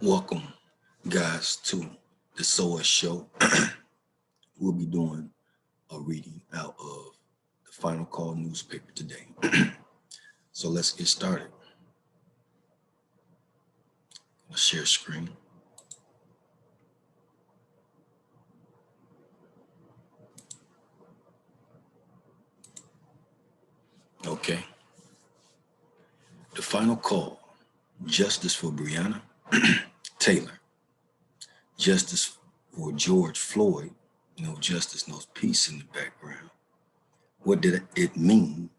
Welcome, guys, to the SOS show. We'll be doing a reading out of the Final Call newspaper today. So let's get started. Let's share screen. Okay. The Final Call. Justice for Breonna Taylor. Justice for George Floyd. No justice, no peace in the background. What did it mean?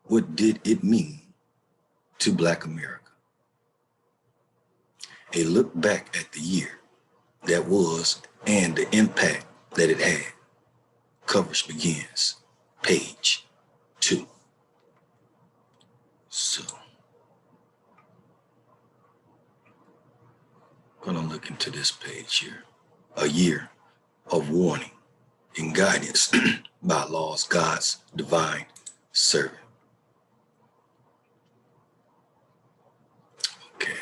What did it mean to Black America? A look back at the year that was and the impact that it had. Coverage begins. Page 2. So, gonna look into this page here. A year of warning and guidance by laws, God's divine servant. Okay,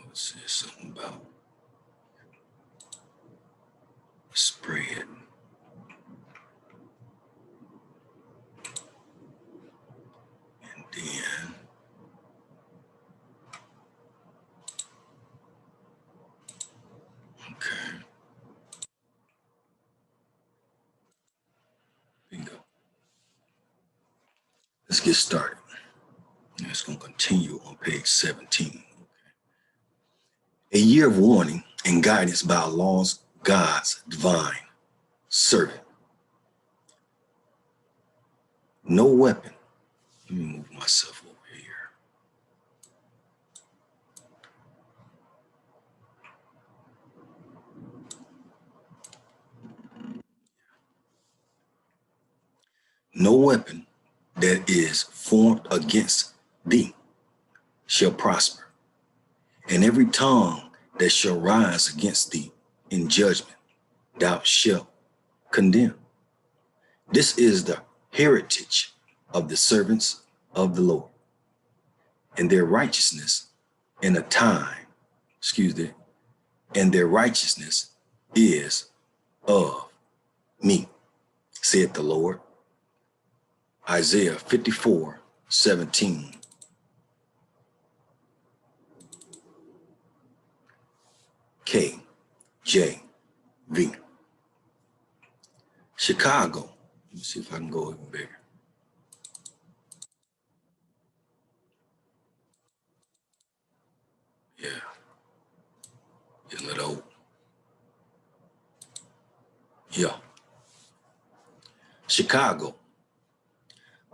let's see something about spread. And then okay. Bingo. Let's get started. And it's going to continue on page 17. A year of warning and guidance by laws, God's divine servant. No weapon. Let me move myself over here. No weapon that is formed against thee shall prosper, and every tongue that shall rise against thee in judgment thou shalt condemn. This is the heritage of the servants of the Lord, and their righteousness in a time, and their righteousness is of me, saith the Lord. Isaiah 54:17. KJV. Chicago. Let me see if I can go even bigger. Yeah. Getting a little old. Yeah. Chicago.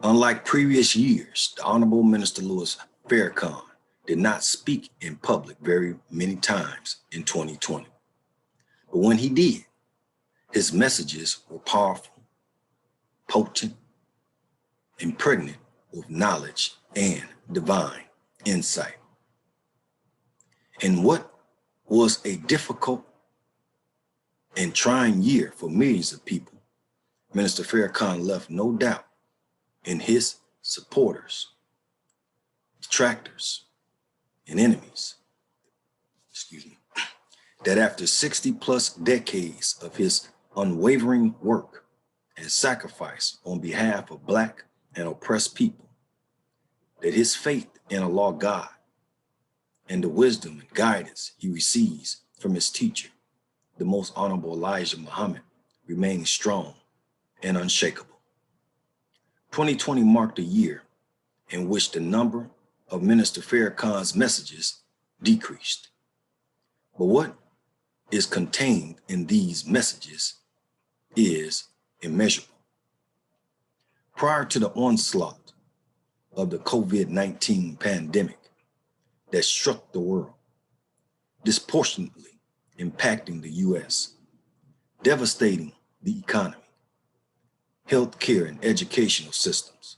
Unlike previous years, the Honorable Minister Louis Farrakhan did not speak in public very many times in 2020. But when he did, his messages were powerful, potent, and pregnant with knowledge and divine insight. In what was a difficult and trying year for millions of people, Minister Farrakhan left no doubt in his supporters, detractors, and enemies, that after 60 plus decades of his unwavering work and sacrifice on behalf of Black and oppressed people, that his faith in Allah God and the wisdom and guidance he receives from his teacher, the most honorable Elijah Muhammad, remains strong and unshakable. 2020 marked a year in which the number of Minister Farrakhan's messages decreased. But what is contained in these messages is immeasurable. Prior to the onslaught of the COVID-19 pandemic that struck the world, disproportionately impacting the US, devastating the economy, healthcare and educational systems,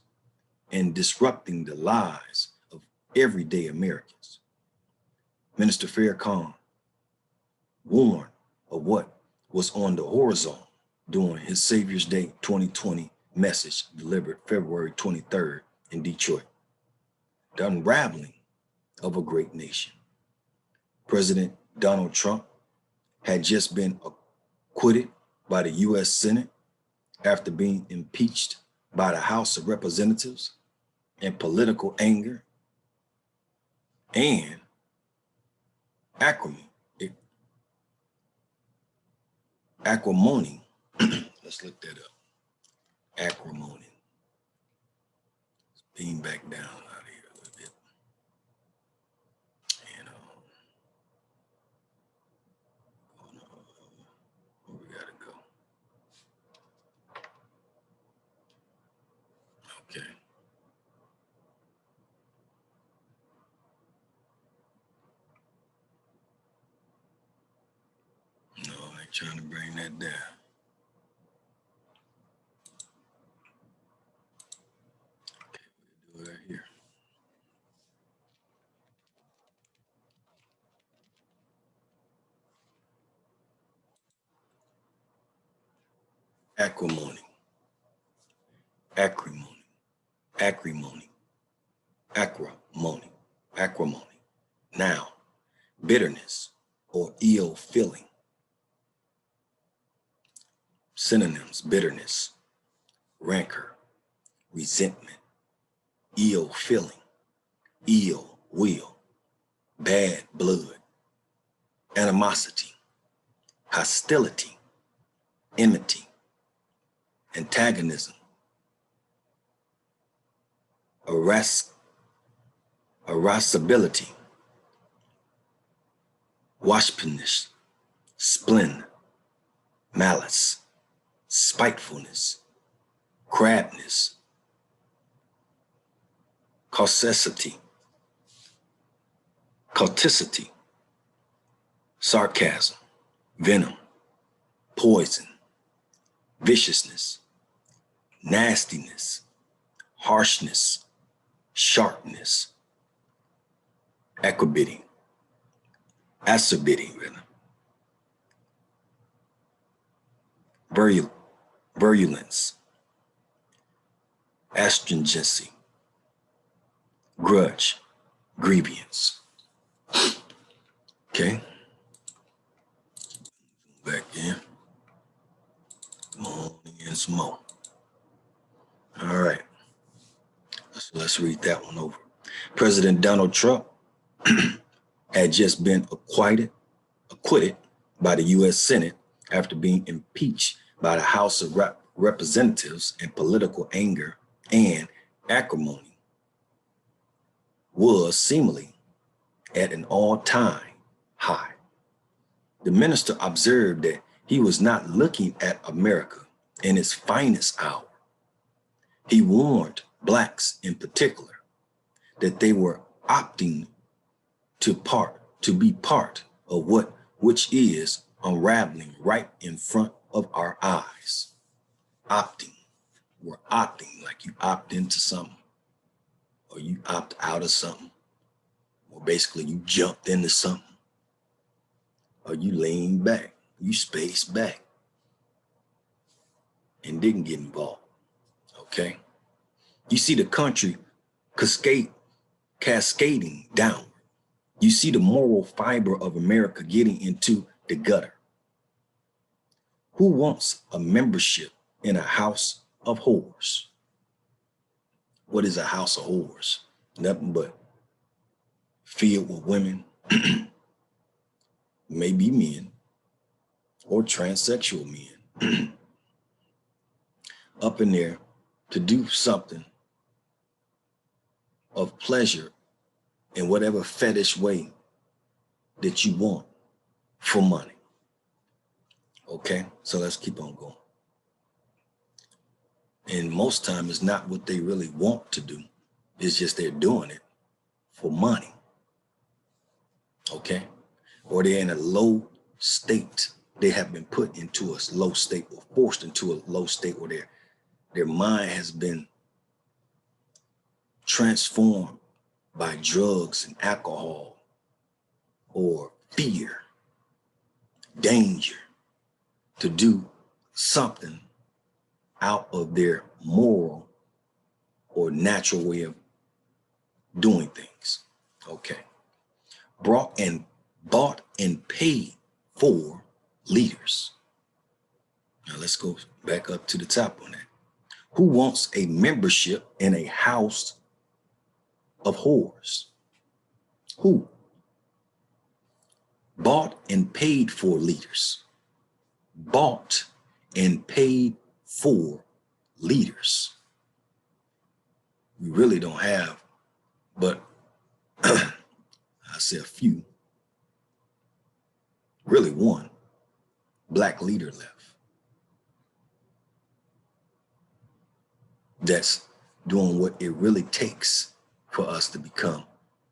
and disrupting the lives of everyday Americans. Minister Farrakhan warned of what was on the horizon during his Savior's Day 2020 message delivered February 23rd in Detroit. The unraveling of a great nation, President Donald Trump had just been acquitted by the U.S. Senate after being impeached by the House of Representatives in political anger and acrimony. Let's look that up. Acrimony. Beam back down out of here a little bit. And where we gotta go? Okay. No, I ain't trying to bring that down. Okay, we'll do it right here. Acrimony. Acrimony. Acrimony. Acrimony. Acrimony. Now, bitterness or ill feeling. Synonyms: bitterness, rancor, resentment, ill feeling, ill will, bad blood, animosity, hostility, enmity, antagonism, irascibility, waspiness, spleen, malice, spitefulness, crabbedness, causticity, sarcasm, venom, poison, viciousness, nastiness, harshness, sharpness, acerbity, virulence, astringency, grudge, grievance. Okay. Back in. Come on again some more. All right. Let's read that one over. President Donald Trump had just been acquitted by the U.S. Senate after being impeached by the House of Representatives in political anger and acrimony, was seemingly at an all-time high. The minister observed that he was not looking at America in its finest hour. He warned Blacks in particular that they were opting to be part of which is unraveling right in front of our eyes. Opting. We're opting, like you opt into something, or you opt out of something, or basically you jumped into something, or you lean back, you space back, and didn't get involved. Okay? You see the country cascading down. You see the moral fiber of America getting into the gutter. Who wants a membership in a house of whores? What is a house of whores? Nothing but filled with women, maybe men, or transsexual men, up in there to do something of pleasure in whatever fetish way that you want for money. Okay, so let's keep on going. And most time it's not what they really want to do. It's just they're doing it for money. Okay, or they're in a low state. They have been put into a low state or forced into a low state where their mind has been transformed by drugs and alcohol or fear, danger, to do something out of their moral or natural way of doing things. Okay. Brought bought and paid for leaders. Now let's go back up to the top on that. Who wants a membership in a house of whores? Who? Bought and paid for leaders. Bought and paid for leaders. We really don't have, but I say a few, really one black leader left that's doing what it really takes for us to become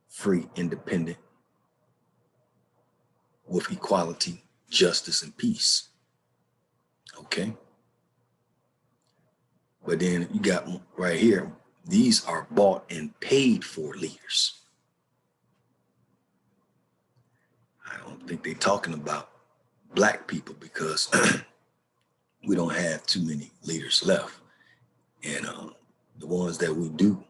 free, independent, with equality, justice, and peace. Okay? But then you got right here, these are bought and paid for leaders. I don't think they're talking about black people because we don't have too many leaders left. And the ones that we do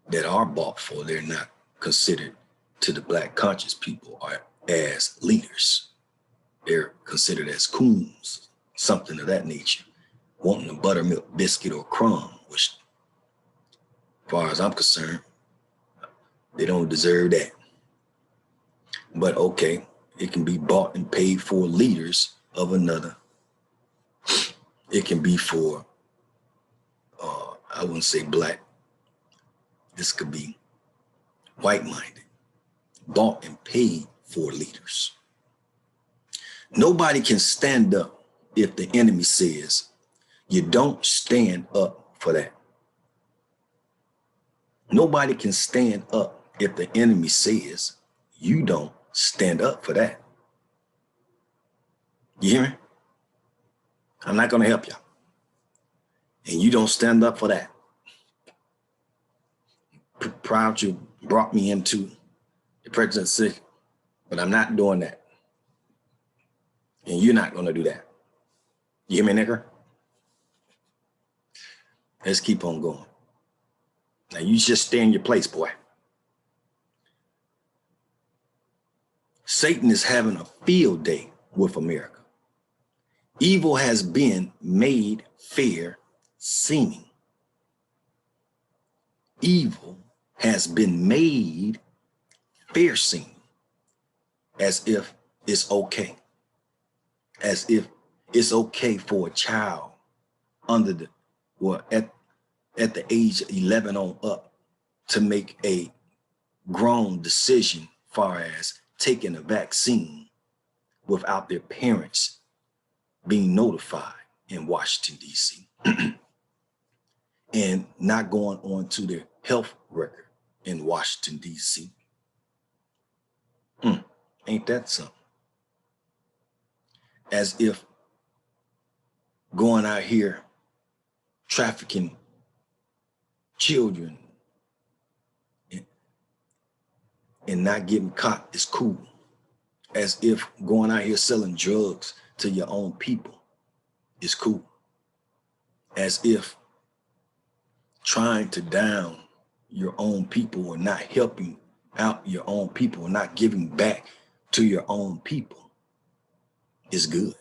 that are bought for, they're not considered to the black conscious people are as leaders. They're considered as coons, something of that nature, wanting a buttermilk biscuit or crumb, which, as far as I'm concerned, they don't deserve that. But okay, it can be bought and paid for leaders of another. It can be for, I wouldn't say black. This could be white-minded, bought and paid for leaders. Nobody can stand up if the enemy says, you don't stand up for that. Nobody can stand up if the enemy says, you don't stand up for that. You hear me? I'm not going to help you. And you don't stand up for that. Proud you brought me into the presidency, but I'm not doing that. And you're not going to do that. You hear me, nigger? Let's keep on going. Now you just stay in your place, boy. Satan is having a field day with America. Evil has been made fair seeming. Evil has been made fair seeming, as if it's okay. As if it's okay for a child under the, well, at the age of 11 on up to make a grown decision far as taking a vaccine without their parents being notified in Washington, D.C. and not going on to their health record in Washington, D.C. Ain't that something? As if going out here trafficking children and not getting caught is cool. As if going out here selling drugs to your own people is cool. As if trying to down your own people or not helping out your own people or not giving back to your own people is good.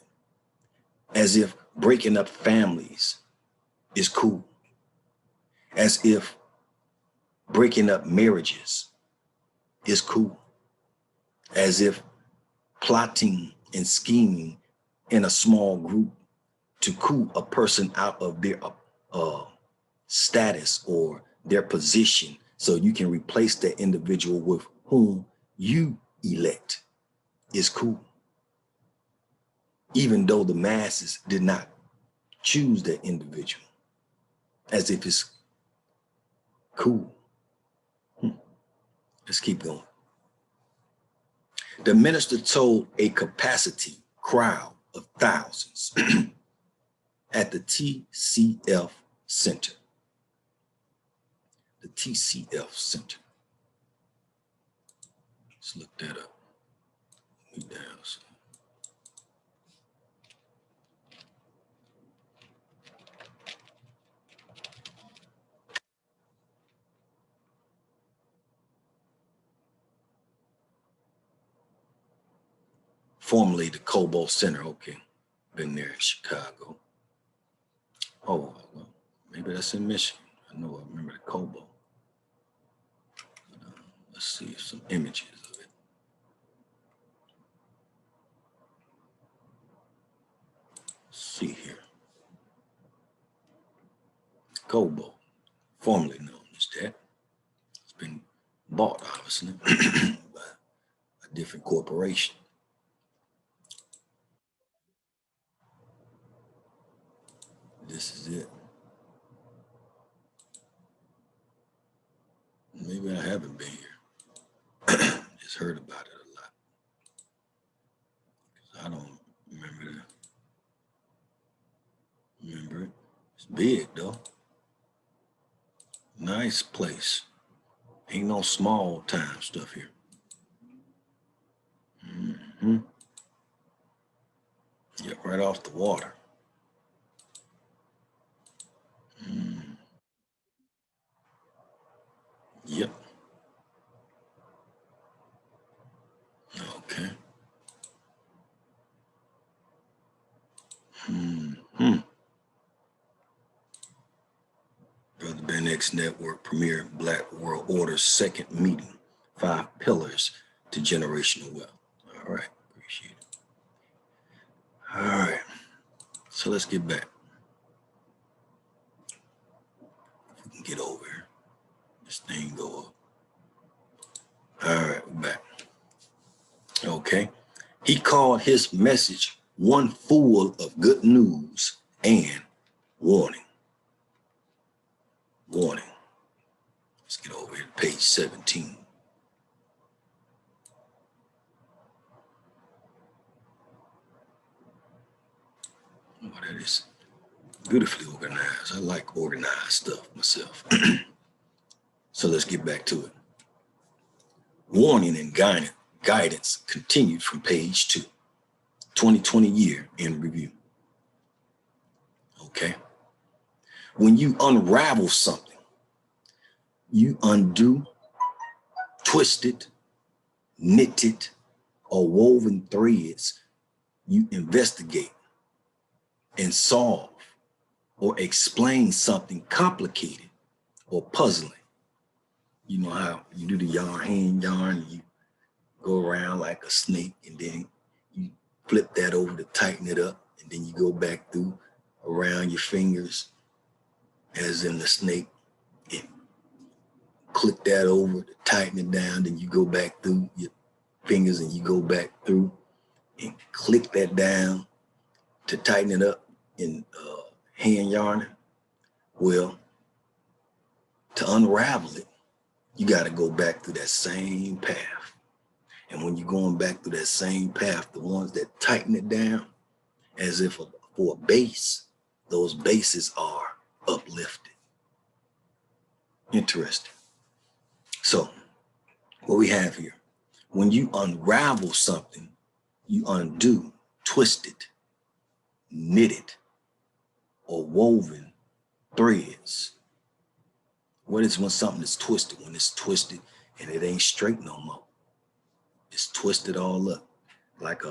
As if breaking up families is cool. As if breaking up marriages is cool. As if plotting and scheming in a small group to coup a person out of their status or their position so you can replace that individual with whom you elect is cool. Even though the masses did not choose that individual, as if it's cool. Let's keep going. The minister told a capacity crowd of thousands at the TCF Center. The TCF Center. Let's look that up. formerly the Cobo Center. Okay, been there in Chicago. Oh, well, maybe that's in Michigan. I know I remember the Cobo. Let's see some images of it. Let's see here. Cobo, formerly known as that. It's been bought, obviously, by a different corporation. This is it. Maybe I haven't been here. Just heard about it a lot. I don't remember it. It's big though. Nice place. Ain't no small time stuff here. Mm-hmm. Yep, right off the water. Mm. Yep. Okay. Mm-hmm. Brother Ben X Network Premier Black World Order's second meeting. 5 pillars to generational wealth. All right. Appreciate it. All right. So let's get back. If we can get over here. This thing go up. All right, we're back. Okay. He called his message one full of good news and warning. Warning. Let's get over here to page 17. Oh, that is beautifully organized. I like organized stuff myself. So let's get back to it. Warning and guidance continued from page 2. 2020 year in review. Okay. When you unravel something, you undo, twist it, knit it, or woven threads, you investigate and solve or explain something complicated or puzzling. You know how you do the hand yarn, you go around like a snake and then you flip that over to tighten it up, and then you go back through around your fingers as in the snake and click that over to tighten it down, then you go back through your fingers and you go back through and click that down to tighten it up in hand yarning. Well, to unravel it, you got to go back through that same path. And when you're going back through that same path, the ones that tighten it down as if for a base, those bases are uplifted. Interesting. So what we have here, when you unravel something, you undo, twist it, knit it, or woven threads. What is when something is twisted? When it's twisted and it ain't straight no more. It's twisted all up like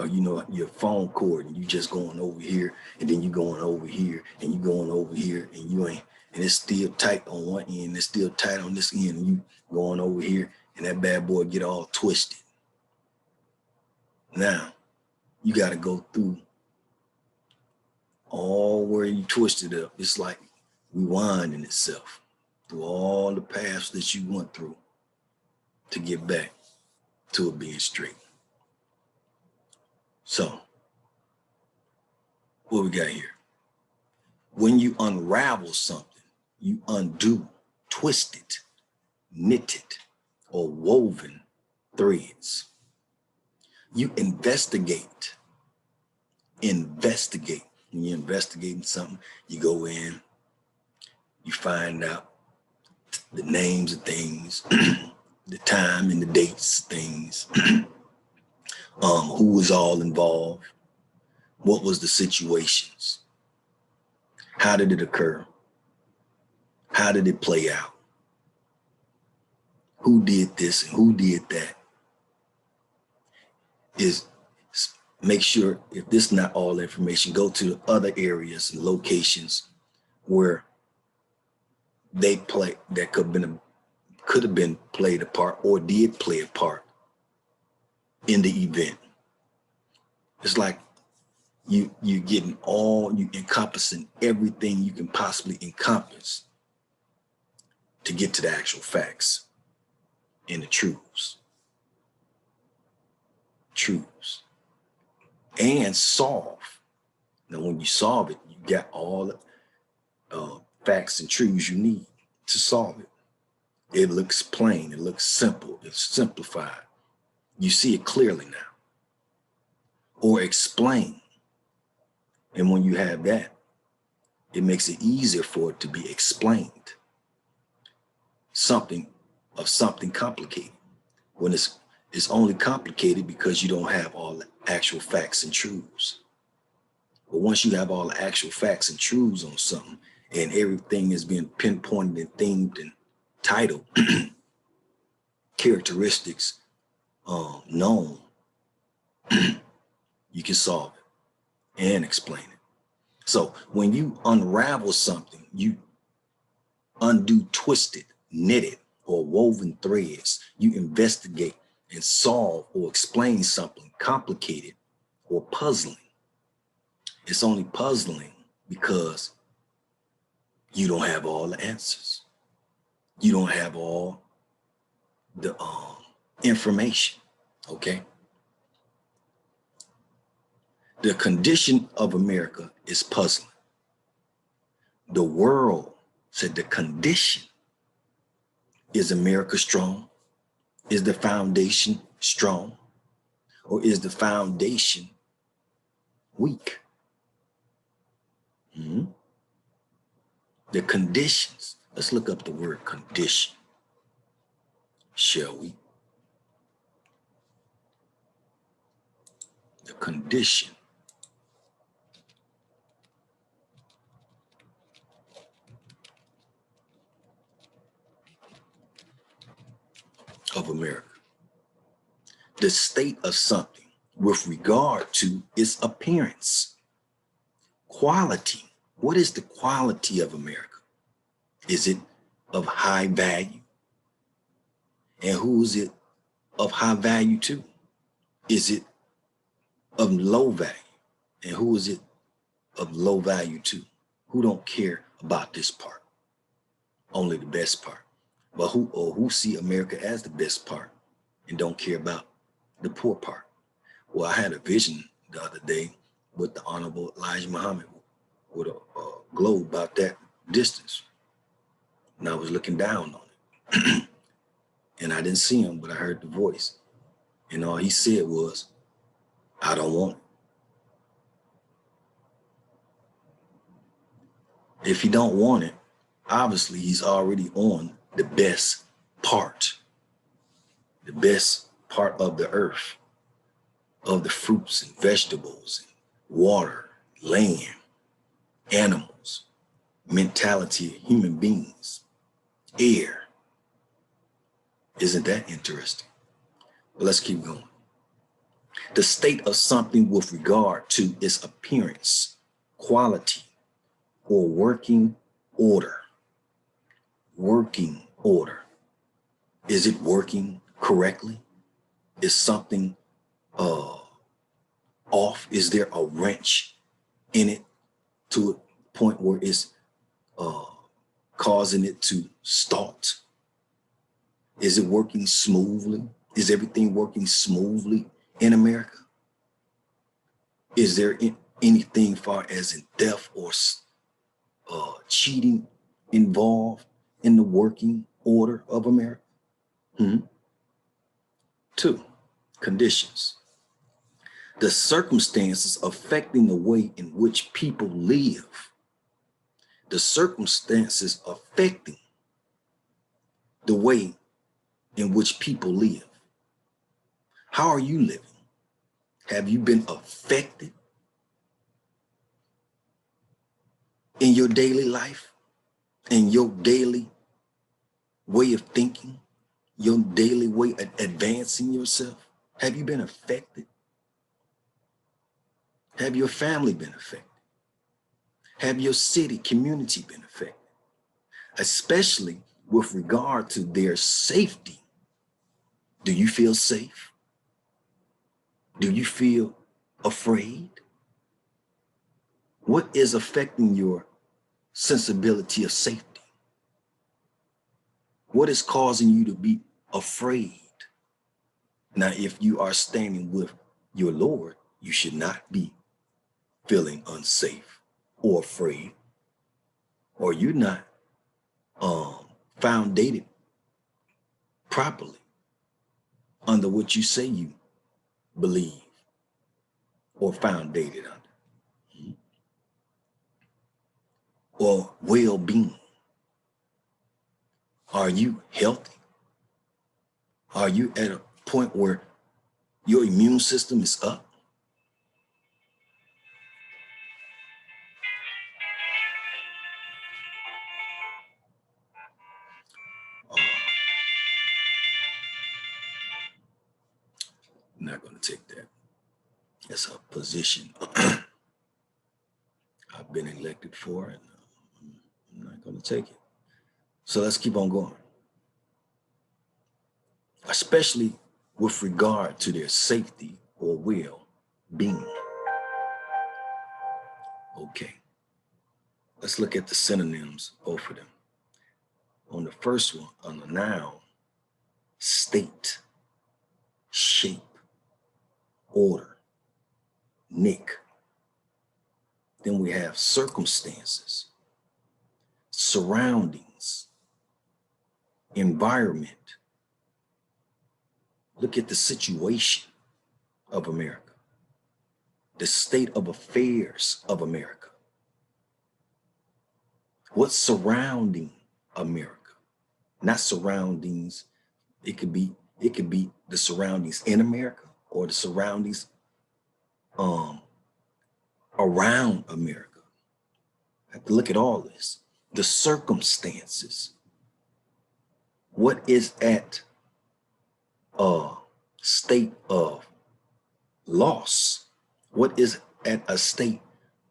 you know, your phone cord, and you just going over here, and then you going over here, and you going over here, and you ain't, and it's still tight on one end, it's still tight on this end, and you going over here, and that bad boy get all twisted. Now, you got to go through all where you twisted up. It's like rewinding itself through all the paths that you went through to get back to it being straight. So, what we got here? When you unravel something, you undo, twist it, knit it, or woven threads. You investigate. When you're investigating something, you go in, you find out the names of things, the time and the dates of things, who was all involved, what was the situations, how did it occur, how did it play out, who did this and who did that, is make sure if this is not all information, go to other areas and locations where they play that could have been played a part or did play a part in the event. It's like you getting you encompassing everything you can possibly encompass to get to the actual facts and the truths. And solve. Now, when you solve it, you got all the facts and truths you need to solve it. It looks plain, it looks simple, it's simplified. You see it clearly now. Or explain. And when you have that, it makes it easier for it to be explained. Something complicated. When it's only complicated because you don't have all the actual facts and truths. But once you have all the actual facts and truths on something, and everything is being pinpointed and themed and titled, characteristics known, you can solve it and explain it. So when you unravel something, you undo twisted, knitted, or woven threads. You investigate and solve or explain something complicated or puzzling. It's only puzzling because you don't have all the answers. You don't have all the information, okay? The condition of America is puzzling. The world said the condition. Is America strong? Is the foundation strong? Or is the foundation weak? The conditions. Let's look up the word condition, shall we? The condition of America. The state of something with regard to its appearance. Quality. What is the quality of America? Is it of high value? And who is it of high value to? Is it of low value? And who is it of low value to? Who don't care about this part? Only the best part. But who see America as the best part and don't care about the poor part? Well, I had a vision the other day with the Honorable Elijah Muhammad with a globe about that distance. And I was looking down on it. And I didn't see him, but I heard the voice. And all he said was, I don't want it. If he don't want it, obviously he's already on the best part of the earth, of the fruits and vegetables, and water, land, animals, mentality of human beings, air. Isn't that interesting? But let's keep going. The state of something with regard to its appearance, quality, or working order. Working order. Is it working correctly? Is something off? Is there a wrench in it to a point where it's causing it to start? Is it working smoothly? Is everything working smoothly in America? Is there anything far as in theft or cheating involved in the working order of America? 2, conditions. The circumstances affecting the way in which people live. The circumstances affecting the way in which people live. How are you living? Have you been affected in your daily life, in your daily way of thinking, your daily way of advancing yourself? Have you been affected? Have your family been affected? Have your city, community been affected? Especially with regard to their safety. Do you feel safe? Do you feel afraid? What is affecting your sensibility of safety? What is causing you to be afraid? Now, if you are standing with your Lord, you should not be feeling unsafe or afraid, or you're not founded properly under what you say you believe or founded under, or well-being. Are you healthy? Are you at a point where your immune system is up? I'm not going to take that. It's a position I've been elected for, and I'm not going to take it. So let's keep on going. Especially with regard to their safety or well-being. Okay, let's look at the synonyms, both of them. On the first one, on the noun, state, shape, order, nick. Then we have circumstances, surroundings, environment. Look at the situation of America, the state of affairs of America. What's surrounding America? Not surroundings. It could be the surroundings in America or the surroundings around America. I have to look at all this. The circumstances. What is at a state of loss? What is at a state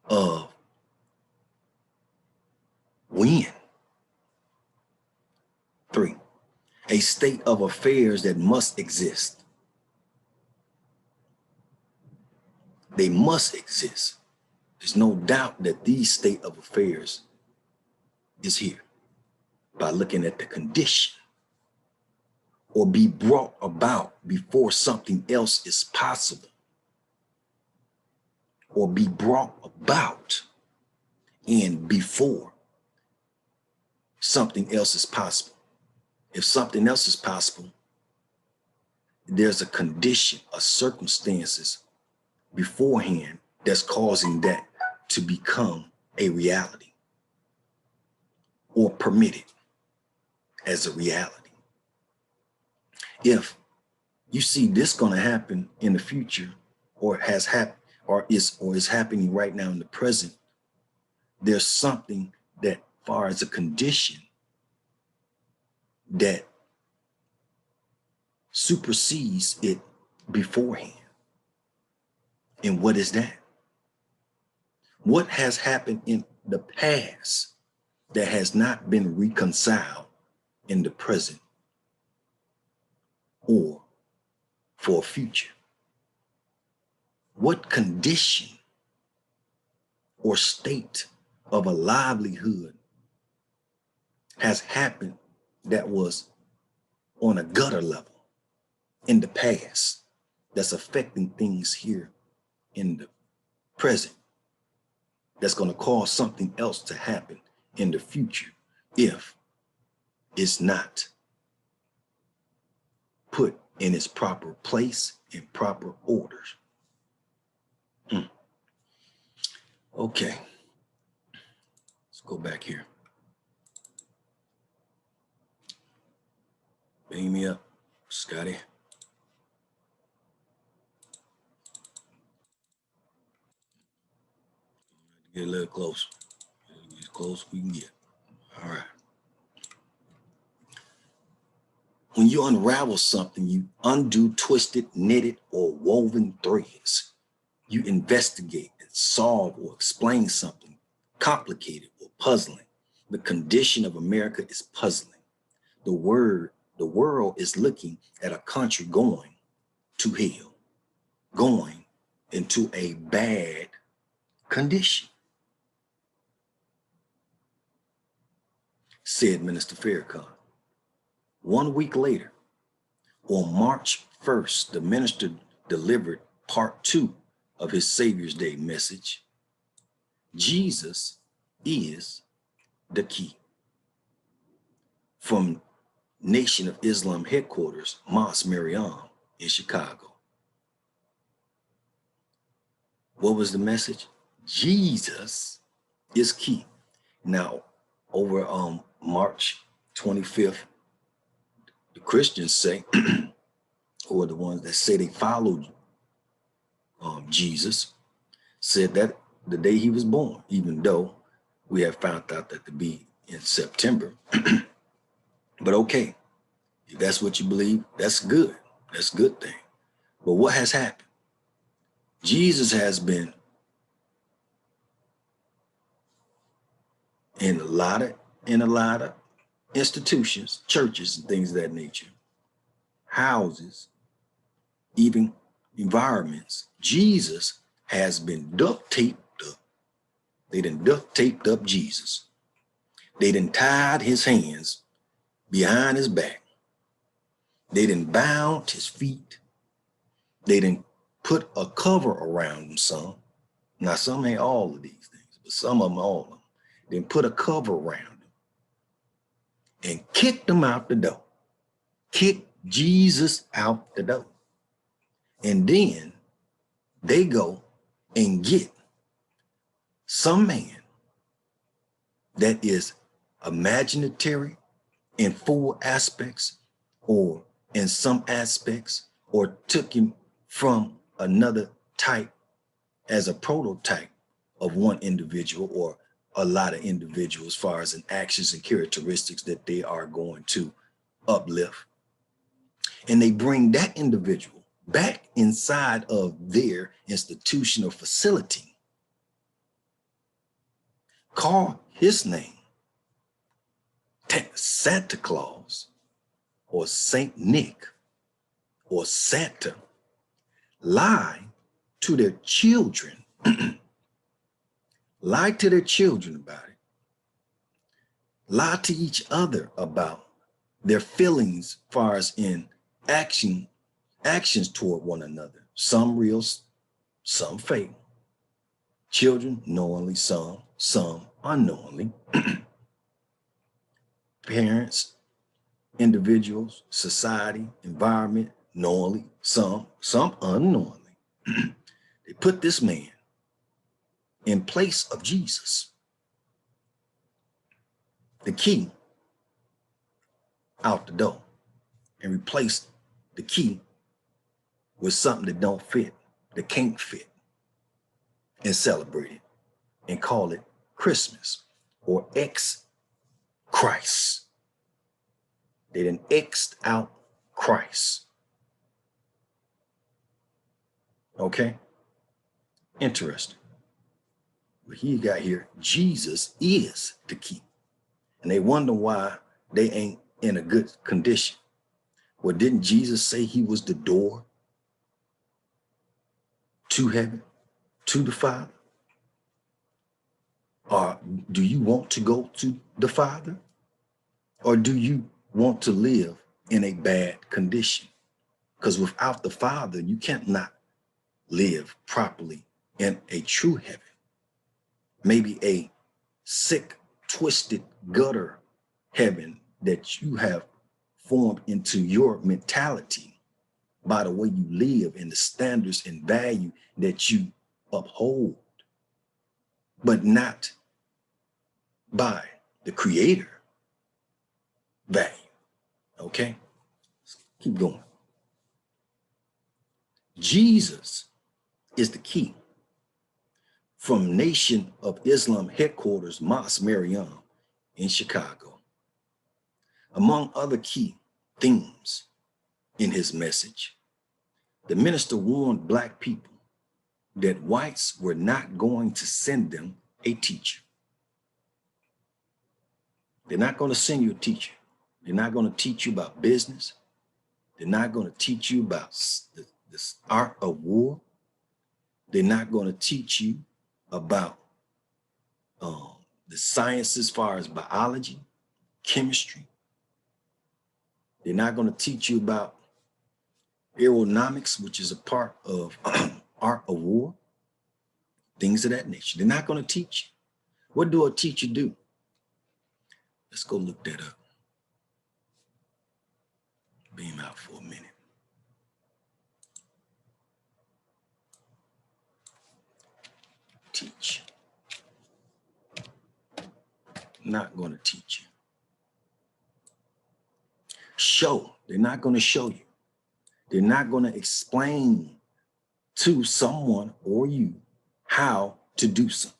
of win? 3, a state of affairs that must exist. They must exist. There's no doubt that these state of affairs is here by looking at the condition, or be brought about before something else is possible, or be brought about and before something else is possible. If something else is possible, there's a condition, a circumstances beforehand that's causing that to become a reality or permitted as a reality. If you see this going to happen in the future, or has happened, or is happening right now in the present, there's something that far as a condition that supersedes it beforehand. And what is that? What has happened in the past that has not been reconciled in the present or for a future? What condition or state of a livelihood has happened that was on a gutter level in the past that's affecting things here in the present, that's going to cause something else to happen in the future if it's not put in its proper place, in proper orders? Okay, let's go back here. Bring me up, Scotty. Get a little closer. As close as we can get. All right. When you unravel something, you undo twisted, knitted, or woven threads. You investigate and solve or explain something complicated or puzzling. The condition of America is puzzling. The world is looking at a country going to hell, going into a bad condition, said Minister Farrakhan. 1 week later, on March 1st, the minister delivered part 2 of his Savior's Day message. Jesus is the key. From Nation of Islam headquarters, Mosque Mariam in Chicago. What was the message? Jesus is key. Now, over March 25th, the Christians say, or the ones that say they followed Jesus, said that the day he was born, even though we have found out that to be in September. But okay, if that's what you believe, that's good. That's a good thing. But what has happened? Jesus has been in a lot of institutions, churches, and things of that nature, houses, even environments. Jesus has been duct taped up. They done duct taped up Jesus. They done tied his hands behind his back. They done bound his feet. They done put a cover around him some. Now, some ain't all of these things, but some of them, all of them. Then put a cover around him and kicked him out the door. Kicked Jesus out the door. And then they go and get some man that is imaginary in full aspects or in some aspects, or took him from another type as a prototype of one individual or a lot of individuals as far as in actions and characteristics that they are going to uplift. And they bring that individual back inside of their institutional facility, call his name Santa Claus or Saint Nick or Santa, lie to their children, lie to their children about it, lie to each other about their feelings as far as in actions toward one another, some real, some fake. Children knowingly, some unknowingly. Parents, individuals, society, environment, knowingly, some unknowingly. They put this man in place of Jesus. The key out the door, and replaced the key with something that don't fit, that can't fit, and celebrate it and call it Christmas or Christ. They done X'd out Christ. Okay? Interesting. But he got here, Jesus is the key. And they wonder why they ain't in a good condition. Well, didn't Jesus say he was the door to heaven, to the Father? Or do you want to go to the Father? Or do you want to live in a bad condition? Because without the Father, you can't not live properly in a true heaven. Maybe a sick, twisted gutter heaven that you have formed into your mentality by the way you live and the standards and value that you uphold, but not by the creator value. Okay, let's keep going. Jesus is the key. From Nation of Islam headquarters, Mosque Mariam in Chicago. Among other key themes in his message, the minister warned Black people that whites were not going to send them a teacher. They're not going to send you a teacher. They're not going to teach you about business. They're not going to teach you about the art of war. They're not going to teach you about the science as far as biology, chemistry. They're not going to teach you about aeronautics, which is a part of art of war, things of that nature. They're not going to teach you. What do a teacher do? Let's go look that up. Beam out for a minute. Teach. Not going to teach you. Show. They're not going to show you. They're not going to explain to someone or you how to do something.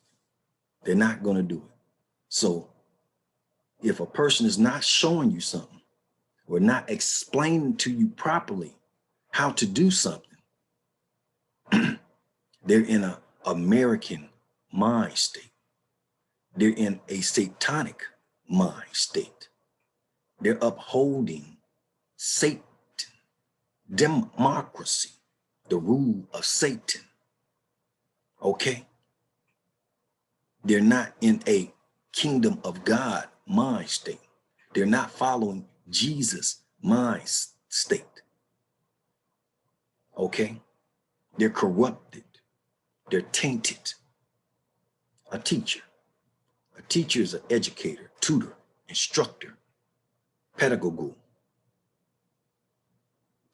They're not going to do it. So if a person is not showing you something or not explaining to you properly how to do something, they're in an American mind state. They're in a satanic mind state. They're upholding Satan, democracy, the rule of Satan. Okay? They're not in a kingdom of God mind state. They're not following Jesus' mind state. Okay? They're corrupted. They're tainted. A teacher is an educator, tutor, instructor, pedagogue,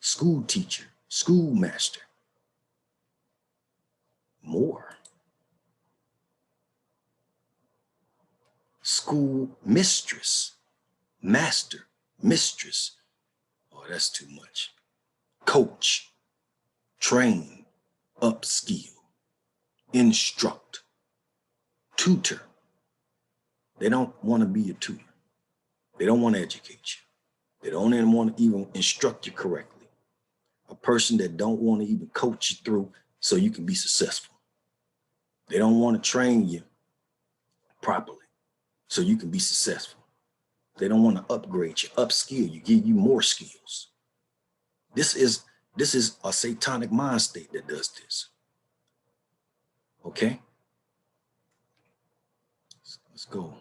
school teacher, schoolmaster, more. School mistress, master, mistress. Oh, that's too much. Coach, train, upskill, instruct, tutor. They don't want to be a tutor. They don't want to educate you. They don't even want to even instruct you correctly. A person that don't want to even coach you through so you can be successful. They don't want to train you properly so you can be successful. They don't want to upgrade you, upskill you, give you more skills. This is a satanic mind state that does this. Okay? Let's go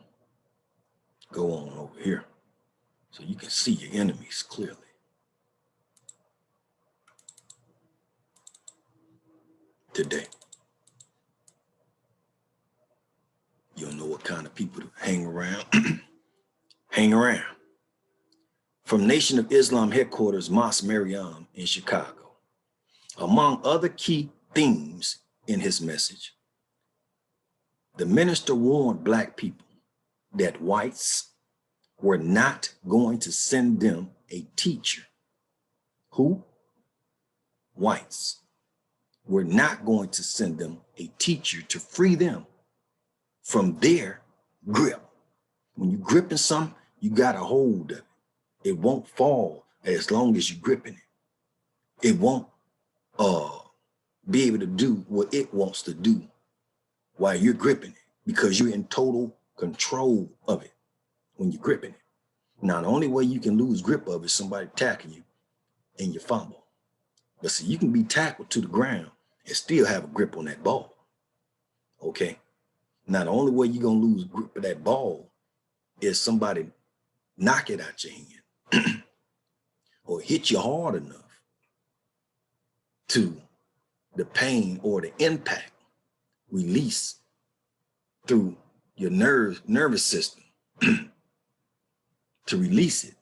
on over here so you can see your enemies clearly. Today, you don't know what kind of people to hang around. Hang around. From Nation of Islam headquarters, Mosque Mariam in Chicago. Among other key themes in his message, the minister warned Black people that whites were not going to send them a teacher. Who? Whites were not going to send them a teacher to free them from their grip. When you're gripping something, you got a hold of it. It won't fall as long as you're gripping it. It won't be able to do what it wants to do while you're gripping it because you're in total control of it when you're gripping it. Now, the only way you can lose grip of it is somebody tackling you and you fumble. But see, you can be tackled to the ground and still have a grip on that ball. Okay? Now, the only way you're going to lose grip of that ball is somebody knock it out your hand or hit you hard enough to the pain or the impact release through your nervous system to release it,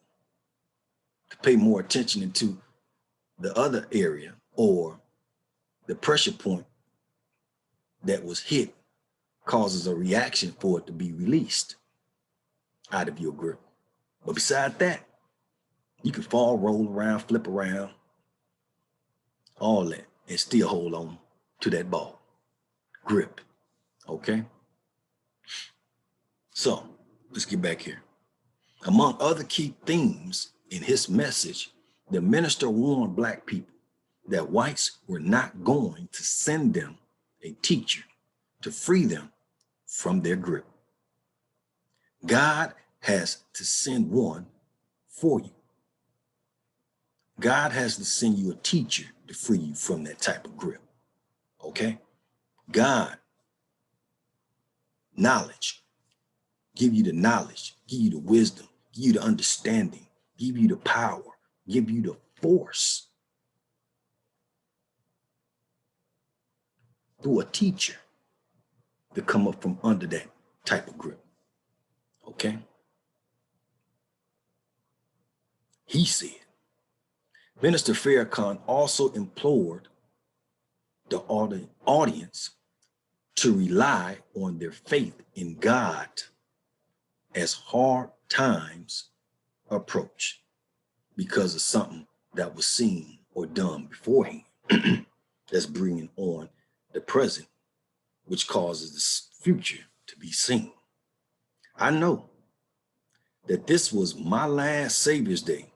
to pay more attention into the other area or the pressure point that was hit causes a reaction for it to be released out of your grip. But beside that, you can fall, roll around, flip around, all that, and still hold on to that ball. Grip, okay? So let's get back here. Among other key themes in his message, the minister warned Black people that whites were not going to send them a teacher to free them from their grip. God has to send one for you. God has to send you a teacher to free you from that type of grip. Okay? God, knowledge, give you the knowledge, give you the wisdom, give you the understanding, give you the power, give you the force through a teacher to come up from under that type of grip. Okay? He said. Minister Farrakhan also implored the audience to rely on their faith in God as hard times approach because of something that was seen or done beforehand that's bringing on the present, which causes the future to be seen. I know that this was my last Savior's Day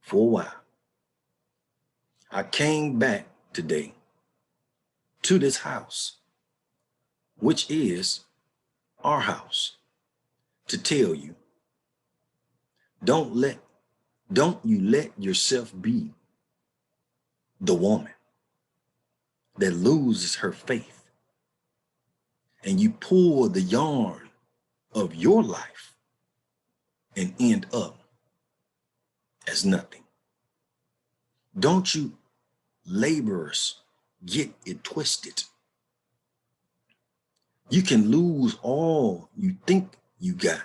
for a while. I came back today to this house, which is our house, to tell you, don't you let yourself be the woman that loses her faith and you pull the yarn of your life and end up as nothing. Don't you laborers get it twisted. You can lose all you think you got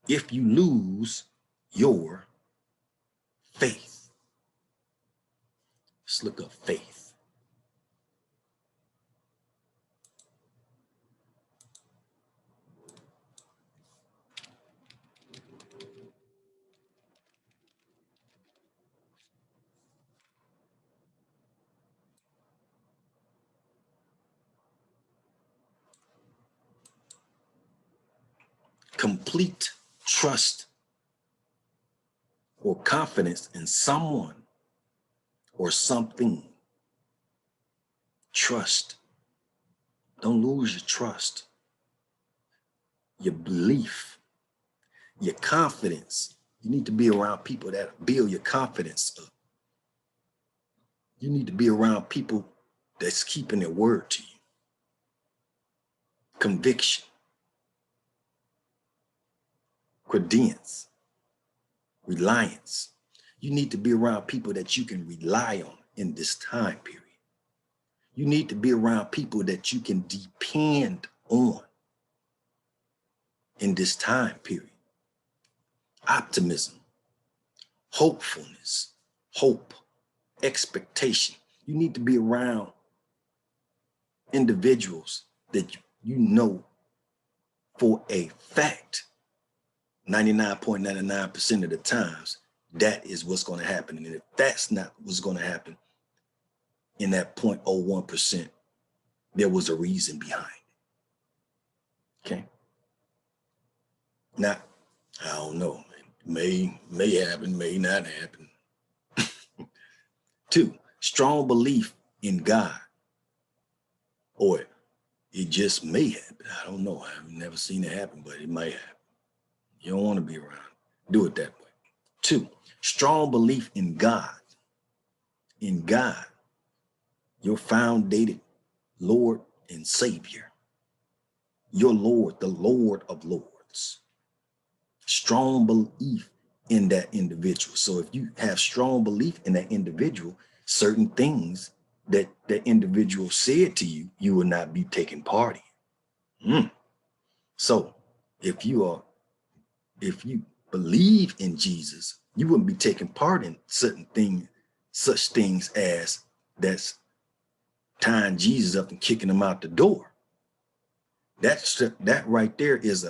if you lose your faith. Let's look up faith. Complete trust or confidence in someone or something. Trust. Don't lose your trust, your belief, your confidence. You need to be around people that build your confidence up. You need to be around people that's keeping their word to you. Conviction, credence, reliance. You need to be around people that you can rely on in this time period. You need to be around people that you can depend on in this time period. Optimism, hopefulness, hope, expectation. You need to be around individuals that you know for a fact 99.99% of the times that is what's going to happen. And if that's not what's going to happen in that 0.01%, there was a reason behind it. Okay. Now, I don't know. It may happen, may not happen. 2, strong belief in God. Or it just may happen. I don't know. I've never seen it happen, but it might happen. You don't want to be around. Do it that way. 2, strong belief in God. In God, your foundated Lord and Savior. Your Lord, the Lord of Lords. Strong belief in that individual. So if you have strong belief in that individual, certain things that that individual said to you, you will not be taking part in. So if you believe in Jesus, you wouldn't be taking part in such things as that's tying Jesus up and kicking him out the door. That right there is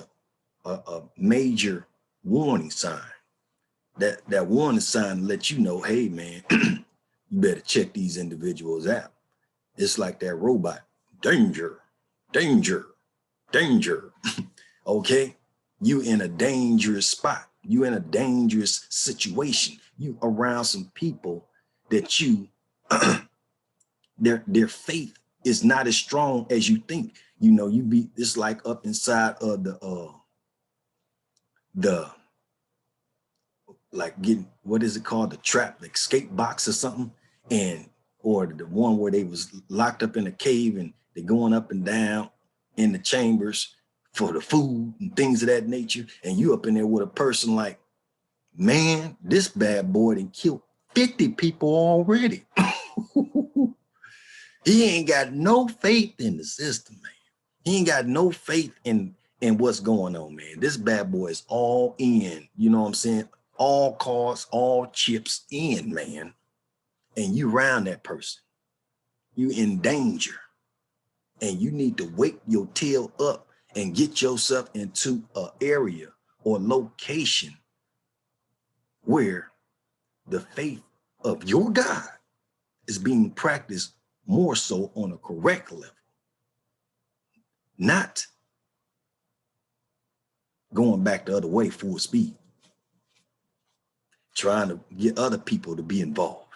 a major warning sign. That warning sign lets you know, hey man, you better check these individuals out. It's like that robot, danger, danger, danger. Okay, you in a dangerous spot. You in a dangerous situation. You around some people that you, their faith is not as strong as you think. You know, you be, it's like up inside of the like getting, what is it called? The trap, like escape box or something. And, or the one where they was locked up in a cave and they're going up and down in the chambers for the food and things of that nature. And you up in there with a person like, man, this bad boy done killed 50 people already. He ain't got no faith in the system, man. He ain't got no faith in what's going on, man. This bad boy is all in, you know what I'm saying? All cards, all chips in, man. And you around that person, you in danger. And you need to wake your tail up and get yourself into an area or location where the faith of your God is being practiced more so on a correct level. Not going back the other way full speed, trying to get other people to be involved,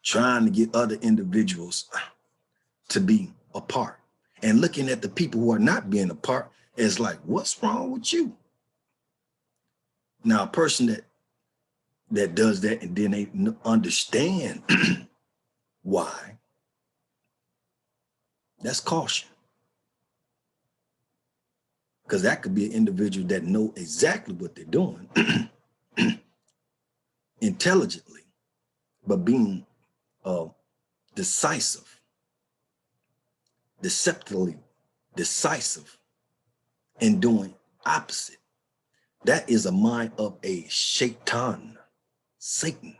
trying to get other individuals to be a part, and looking at the people who are not being a part as like, what's wrong with you? Now, a person that does that and then they understand why, that's caution. Because that could be an individual that know exactly what they're doing intelligently, but being deceptively decisive and doing opposite. That is a mind of a shaitan, Satan.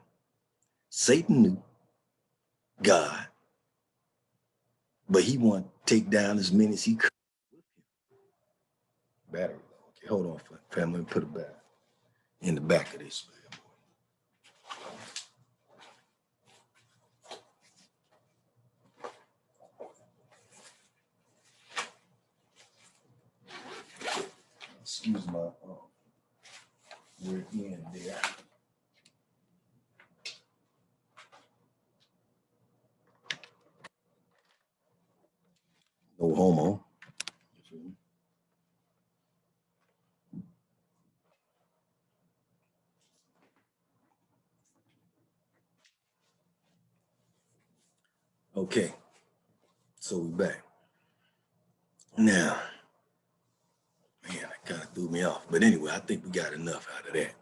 Satan knew God, but he wanted to take down as many as he could. Battery. Okay, hold on, family. Let me put it back in the back of this. Excuse my we're in there. No homo. Okay, so we back. Now, man, that kind of threw me off. But anyway, I think we got enough out of that.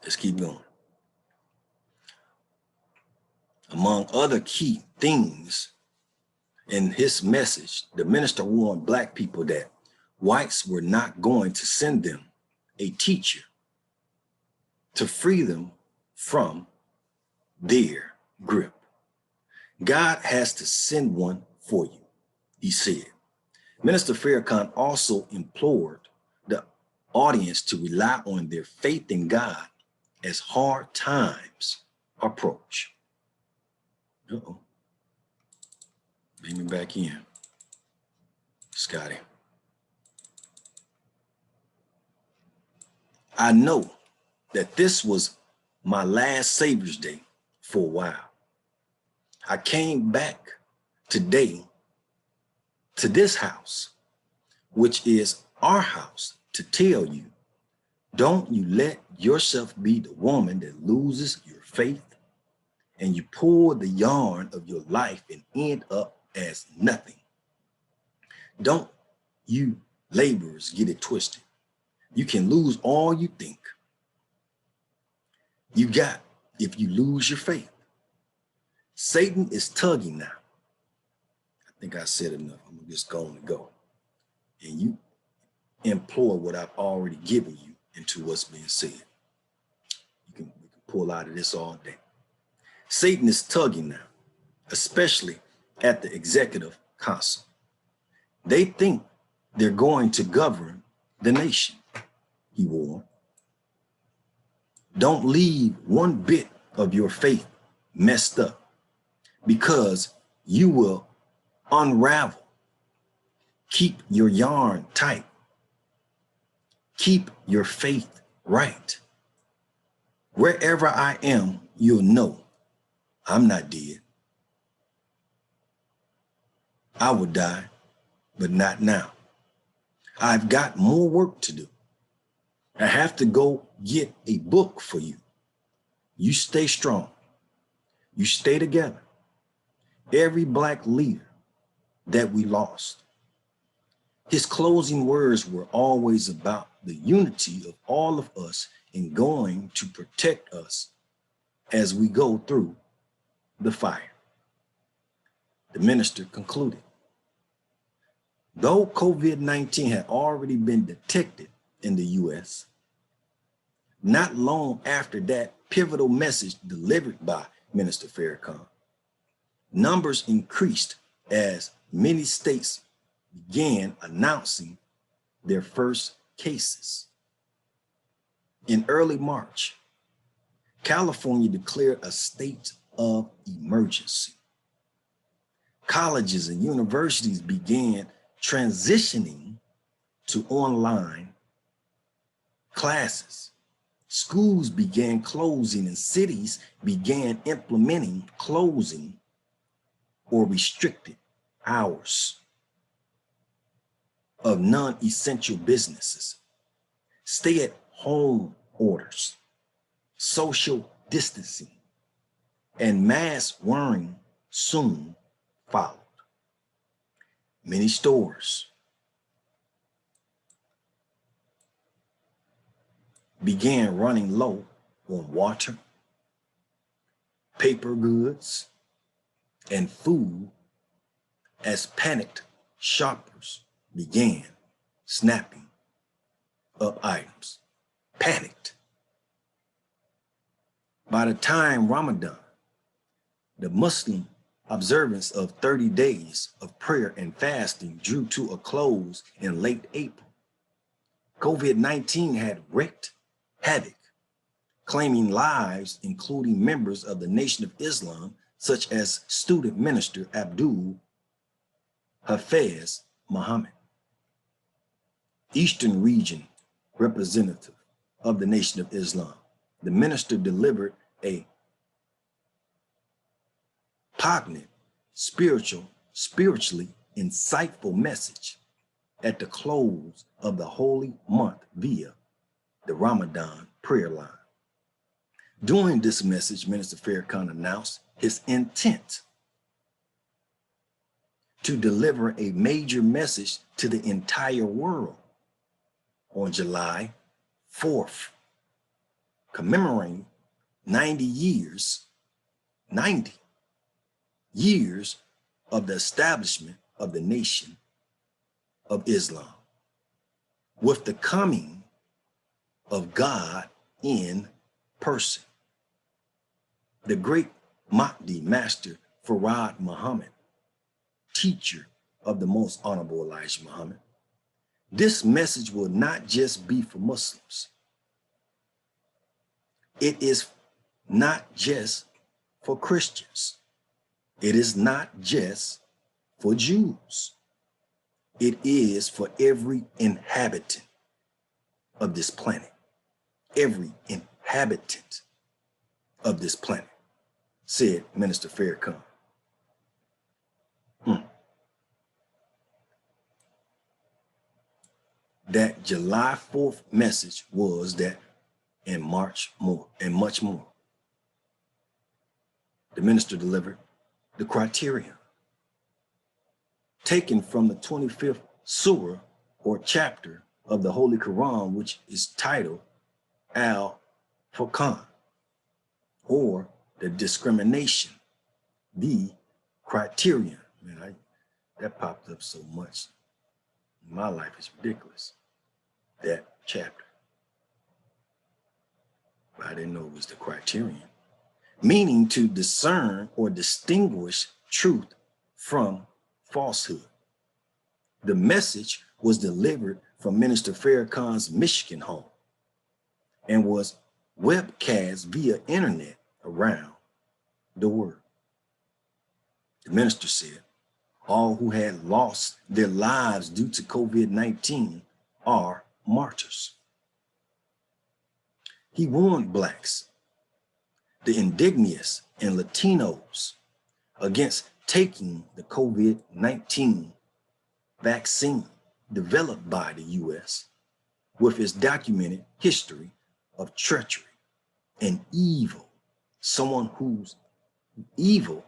Let's keep going. Among other key things in his message, the minister warned Black people that whites were not going to send them a teacher to free them from their grip. God has to send one for you, he said. Minister Farrakhan also implored the audience to rely on their faith in God as hard times approach. Uh-oh. Bring me back in, Scotty. I know that this was my last Savior's Day for a while. I came back today to this house, which is our house, to tell you, don't you let yourself be the woman that loses your faith and you pull the yarn of your life and end up as nothing. Don't you laborers get it twisted. You can lose all you think you got if you lose your faith. Satan is tugging now. I think I said enough. I'm just going to go. And you implore what I've already given you into what's being said. We can pull out of this all day. Satan is tugging now, especially at the executive council. They think they're going to govern the nation, he warned. Don't leave one bit of your faith messed up, because you will unravel. Keep your yarn tight. Keep your faith right. Wherever I am, you'll know I'm not dead. I will die, but not now. I've got more work to do. I have to go get a book for you. You stay strong. You stay together. Every Black leader that we lost, his closing words were always about the unity of all of us in going to protect us as we go through the fire. The minister concluded, though COVID-19 had already been detected in the US, not long after that pivotal message delivered by Minister Farrakhan, numbers increased as many states began announcing their first cases. In early March, California declared a state of emergency. Colleges and universities began transitioning to online classes. Schools began closing and cities began implementing closing or restricted hours of non-essential businesses, stay-at-home orders, social distancing, and mask wearing soon followed. Many stores began running low on water, paper goods, and food as panicked shoppers began snapping up items. Panicked. By the time Ramadan, the Muslim observance of 30 days of prayer and fasting drew to a close in late April, COVID-19 had wreaked havoc, claiming lives, including members of the Nation of Islam, such as student minister Abdul Hafez Muhammad, Eastern Region representative of the Nation of Islam. The minister delivered a poignant, spiritually insightful message at the close of the holy month via the Ramadan prayer line. During this message, Minister Farrakhan announced his intent to deliver a major message to the entire world on July 4th, commemorating 90 years of the establishment of the Nation of Islam, with the coming of God in person. The great Mahdi Master Farad Muhammad, teacher of the Most Honorable Elijah Muhammad. This message will not just be for Muslims. It is not just for Christians. It is not just for Jews. It is for every inhabitant of this planet. Every inhabitant of this planet, said Minister Farrakhan. That July 4th message was that and much more. The minister delivered the criteria taken from the 25th surah or chapter of the Holy Quran, which is titled Al-Furqan, or the discrimination, the criterion. Man, that popped up so much in my life, it's ridiculous, that chapter. But I didn't know it was the criterion, meaning to discern or distinguish truth from falsehood. The message was delivered from Minister Farrakhan's Michigan home and was webcast via internet around the world. The minister said, all who had lost their lives due to COVID-19 are martyrs. He warned blacks, the indigenous and Latinos against taking the COVID-19 vaccine developed by the US with its documented history of treachery and evil. Someone who's evil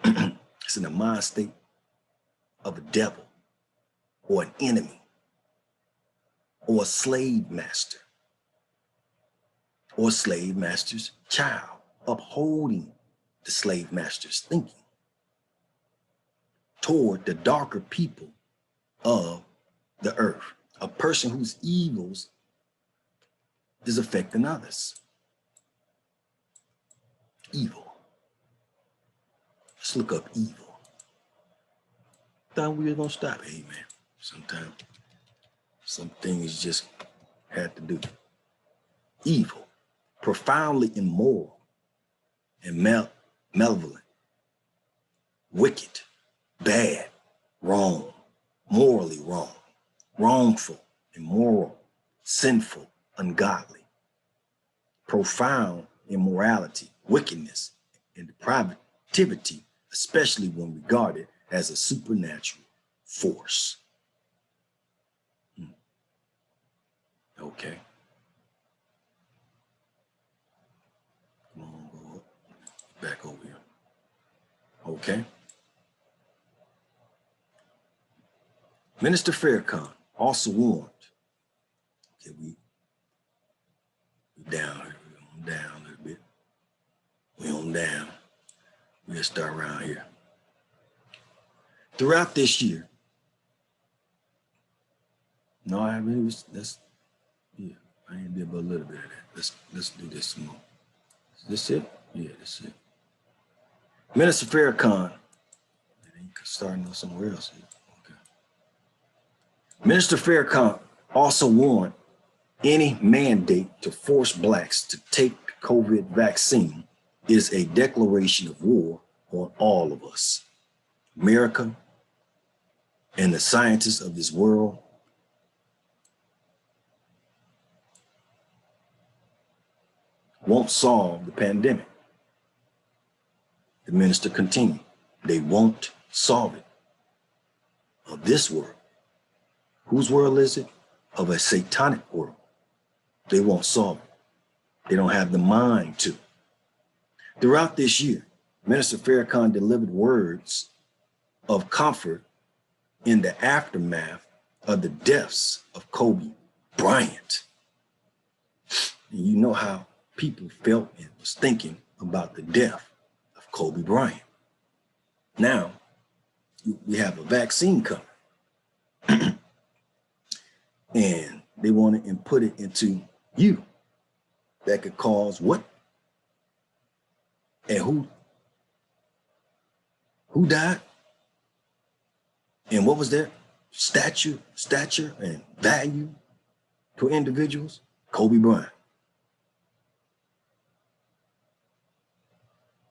is in the mind state of a devil or an enemy or a slave master or slave master's child, upholding the slave master's thinking toward the darker people of the earth. A person whose evils is affecting others. Evil. Let's look up evil. Thought we were gonna stop. Hey man, sometimes some things just had to do. Evil, profoundly immoral and malevolent, wicked, bad, wrong, morally wrong, wrongful, immoral, sinful, ungodly, profound immorality, wickedness, and depravity, especially when regarded as a supernatural force. Okay. Come on, go up. Back over here. Okay. Minister Farrakhan also warned. Okay, we down here. We're down a little bit. We on down. We'll start around here. Throughout this year, no, I mean, that's, yeah, I ain't did but a little bit of that. Let's do this some more. Is this it? Yeah, that's it. Minister Farrakhan, starting on somewhere else here. Okay. Minister Farrakhan also warned any mandate to force blacks to take the COVID vaccine is a declaration of war on all of us. America and the scientists of this world won't solve the pandemic. The minister continued, they won't solve it. Of this world. Whose world is it? Of a satanic world. They won't solve it. They don't have the mind to. Throughout this year, Minister Farrakhan delivered words of comfort in the aftermath of the deaths of Kobe Bryant. And you know how people felt and was thinking about the death of Kobe Bryant. Now, we have a vaccine coming. And they want to input it into you. That could cause what? And who died? And what was their stature and value to individuals? Kobe Bryant.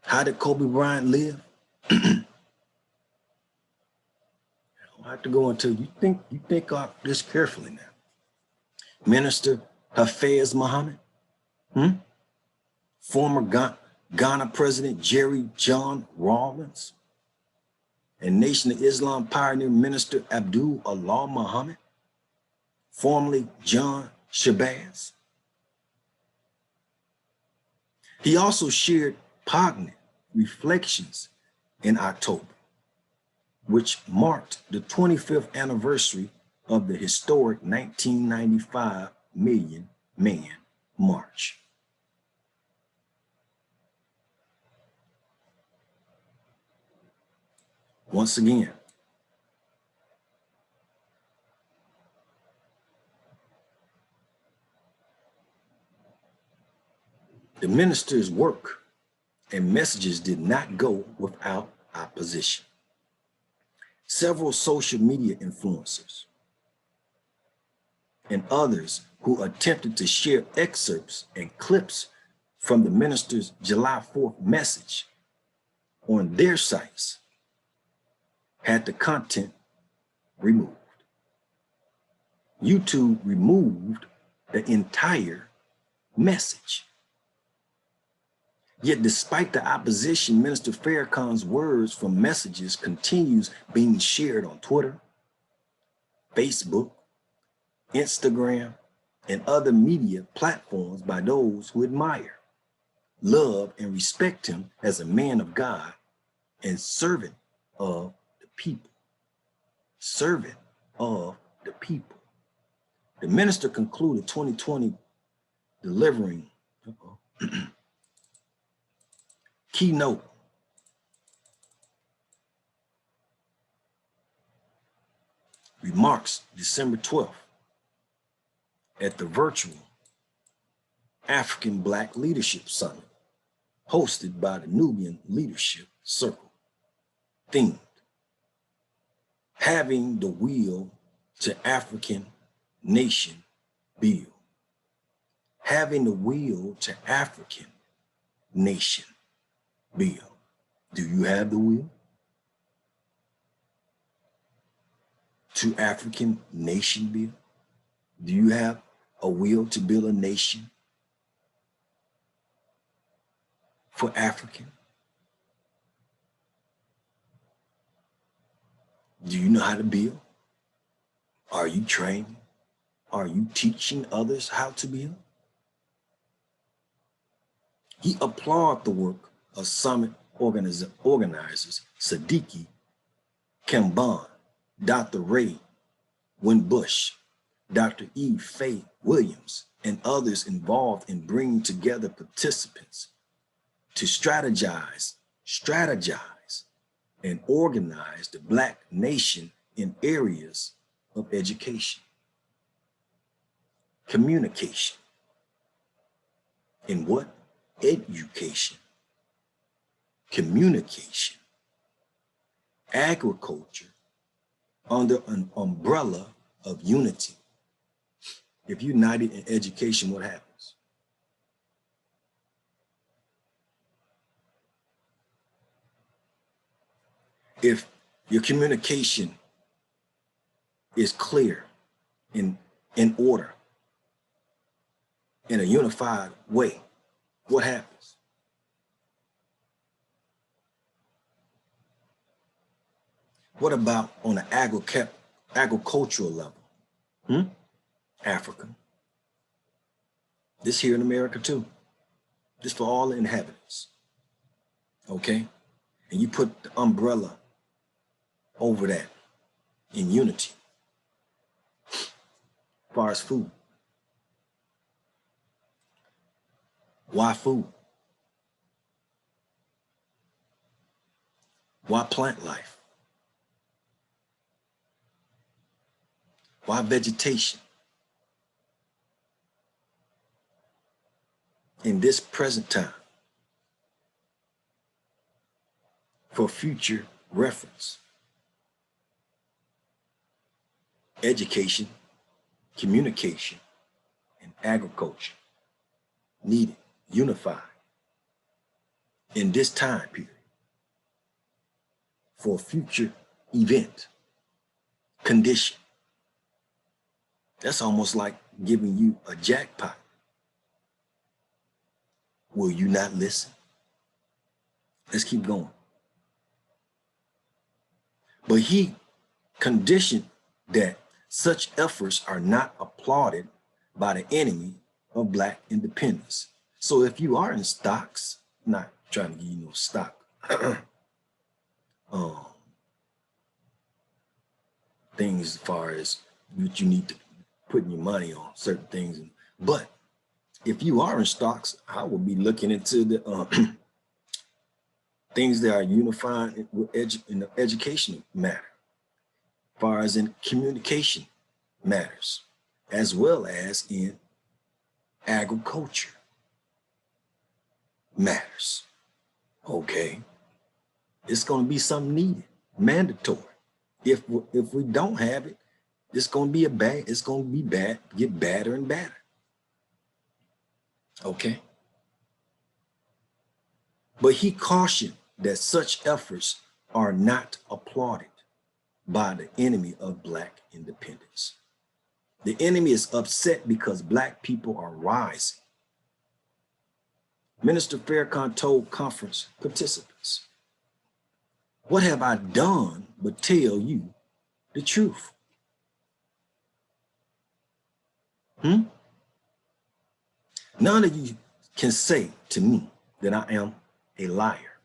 How did Kobe Bryant live? I don't have to go into you think of this carefully now. Minister Hafez Muhammad, former Ghana President Jerry John Rawlings, and Nation of Islam pioneer Minister Abdul Allah Muhammad, formerly John Shabazz. He also shared poignant reflections in October, which marked the 25th anniversary of the historic 1995 Million Man March. Once again, the minister's work and messages did not go without opposition. Several social media influencers and others who attempted to share excerpts and clips from the minister's July 4th message on their sites had the content removed. YouTube removed the entire message. Yet despite the opposition, Minister Farrakhan's words from messages continues being shared on Twitter, Facebook, Instagram, and other media platforms by those who admire, love, and respect him as a man of God and servant of the people. Servant of the people. The minister concluded 2020 delivering keynote remarks December 12th at the virtual African Black Leadership Summit hosted by the Nubian Leadership Circle, themed Having the Will to African Nation Build. Having the will to African nation build. Do you have the will to African nation build? Do you have a will to build a nation for African? Do you know how to build? Are you training? Are you teaching others how to build? He applauded the work of summit organizers Siddiqui Kamban, Dr. Ray Winbush, Dr. E. Faye Williams, and others involved in bringing together participants to strategize, and organize the Black nation in areas of education, communication, in what? Education, communication, agriculture, under an umbrella of unity. If you're united in education, what happens? If your communication is clear, in order, in a unified way, what happens? What about on an agricultural level? Africa. This here in America too. This for all the inhabitants. Okay? And you put the umbrella over that in unity. As far as food. Why food? Why plant life? Why vegetation? In this present time, for future reference, education, communication, and agriculture needed, unified in this time period for future event, condition. That's almost like giving you a jackpot. Will you not listen? Let's keep going. But he conditioned that such efforts are not applauded by the enemy of Black independence. So if you are in stocks, not trying to give you no stock, things as far as what you need to put your money on, certain things. But if you are in stocks, I will be looking into the things that are unified in the education matter, as far as in communication matters, as well as in agriculture matters. Okay, it's going to be something needed, mandatory. If we don't have it, it's going to be it's going to be bad, get badder and badder. Okay. But he cautioned that such efforts are not applauded by the enemy of Black independence. The enemy is upset because Black people are rising Minister Farrakhan told conference participants, "What have I done but tell you the truth?" Hmm? None of you can say to me that I am a liar.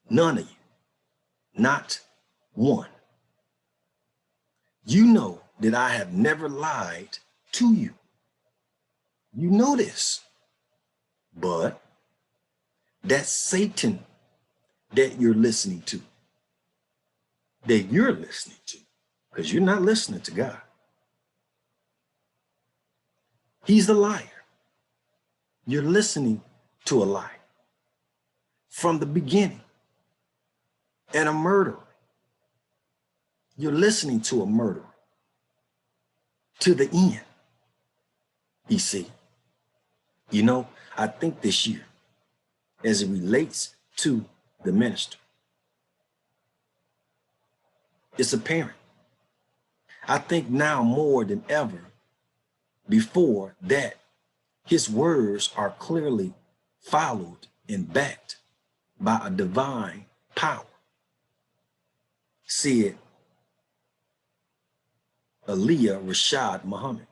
None of you, not one. You know that I have never lied to you. You know this, but that's Satan that you're listening to, because you're not listening to God. He's the liar. You're listening to a lie from the beginning, and a murderer. You're listening to a murderer to the end. You see, I think this year, as it relates to the minister, it's apparent. I think now more than ever before that his words are clearly followed and backed by a divine power, said Aliyah Rashad Muhammad,